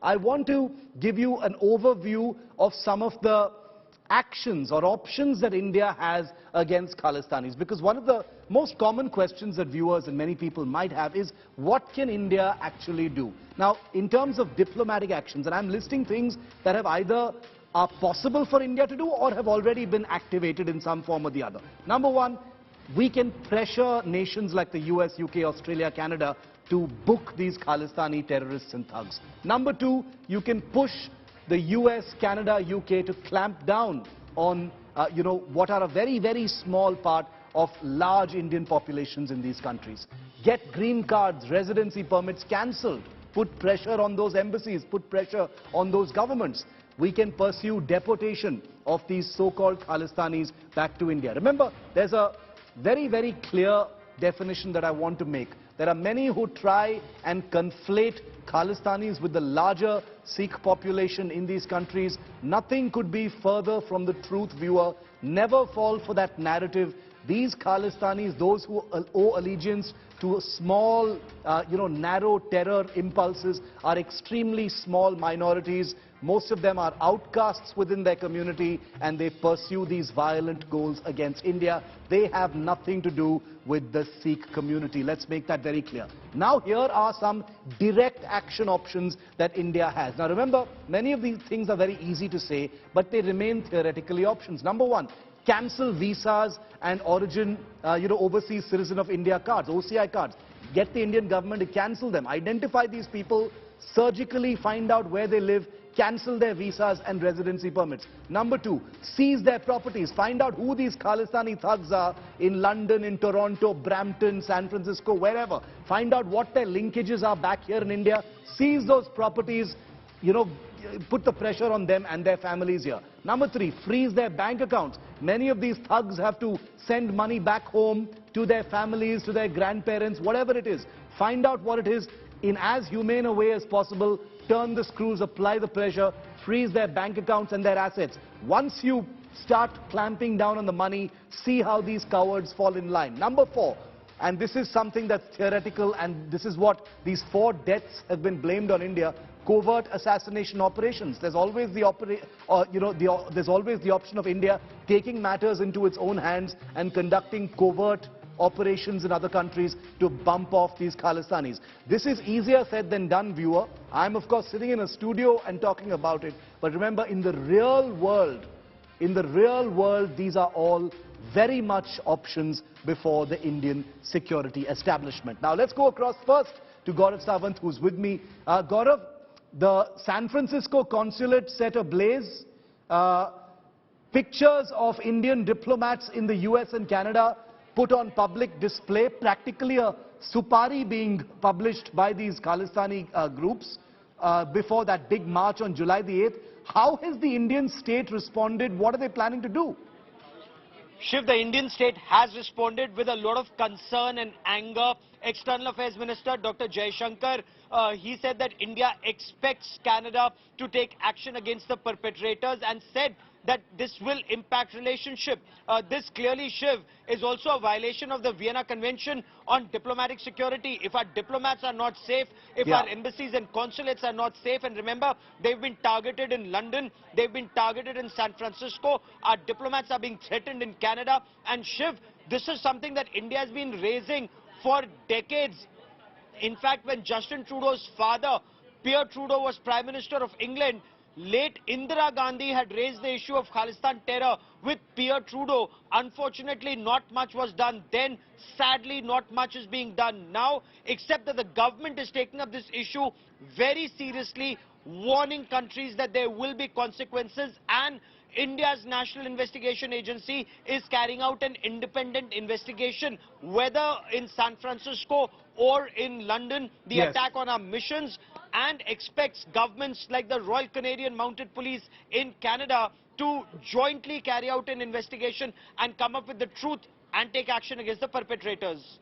I want to give you an overview of some of the actions or options that India has against Khalistanis, because one of the most common questions that viewers and many people might have is, what can India actually do? Now, in terms of diplomatic actions, and I'm listing things that have either are possible for India to do or have already been activated in some form or the other. Number one, we can pressure nations like the US, UK, Australia, Canada to book these Khalistani terrorists and thugs. Number two, you can push the US, Canada, UK to clamp down on, what are a very, very small part of large Indian populations in these countries. Get green cards, residency permits cancelled. Put pressure on those embassies, put pressure on those governments. We can pursue deportation of these so-called Khalistanis back to India. Remember, there's a very, very clear definition that I want to make. There are many who try and conflate Khalistanis with the larger Sikh population in these countries. Nothing could be further from the truth, viewer. Never fall for that narrative. These Khalistanis, those who owe allegiance to small, narrow terror impulses, are extremely small minorities. Most of them are outcasts within their community, and they pursue these violent goals against India. They have nothing to do with the Sikh community. Let's make that very clear. Now, here are some direct action options that India has. Now, remember, many of these things are very easy to say, but they remain theoretically options. Number one, cancel visas and origin, overseas citizen of India cards, OCI cards. Get the Indian government to cancel them. Identify these people, surgically find out where they live, cancel their visas and residency permits. Number two, seize their properties. Find out who these Khalistani thugs are in London, in Toronto, Brampton, San Francisco, wherever. Find out what their linkages are back here in India. Seize those properties, put the pressure on them and their families here. Number three, freeze their bank accounts. Many of these thugs have to send money back home to their families, to their grandparents, whatever it is. Find out what it is in as humane a way as possible. Turn the screws, apply the pressure, freeze their bank accounts and their assets. Once you start clamping down on the money, see how these cowards fall in line. Number four, and this is something that's theoretical, and this is what these 4 deaths have been blamed on India: covert assassination operations. There's always the option of India taking matters into its own hands and conducting covert operations in other countries to bump off these Khalistanis. This is easier said than done, viewer. I'm of course sitting in a studio and talking about it, but remember, in the real world, these are all very much options before the Indian security establishment. Now let's go across first to Gaurav Sawant, who's with me. Gaurav, the San Francisco Consulate set ablaze. Pictures of Indian diplomats in the US and Canada put on public display, practically a supari being published by these Khalistani groups before that big march on July the 8th. How has the Indian state responded? What are they planning to do? Shiv, the Indian state has responded with a lot of concern and anger. External Affairs Minister Dr. Jaishankar, he said that India expects Canada to take action against the perpetrators and said that this will impact relationship. This clearly, Shiv, is also a violation of the Vienna Convention on diplomatic security. If our diplomats are not safe, if our embassies and consulates are not safe, and remember, they've been targeted in London, they've been targeted in San Francisco, our diplomats are being threatened in Canada. And Shiv, this is something that India has been raising for decades. In fact, when Justin Trudeau's father, Pierre Trudeau, was Prime Minister of England, late Indira Gandhi had raised the issue of Khalistan terror with Pierre Trudeau. Unfortunately, not much was done then. Sadly, not much is being done now, except that the government is taking up this issue very seriously, warning countries that there will be consequences, and India's National Investigation Agency is carrying out an independent investigation, whether in San Francisco or in London, the attack on our missions, and expects governments like the Royal Canadian Mounted Police in Canada to jointly carry out an investigation and come up with the truth and take action against the perpetrators.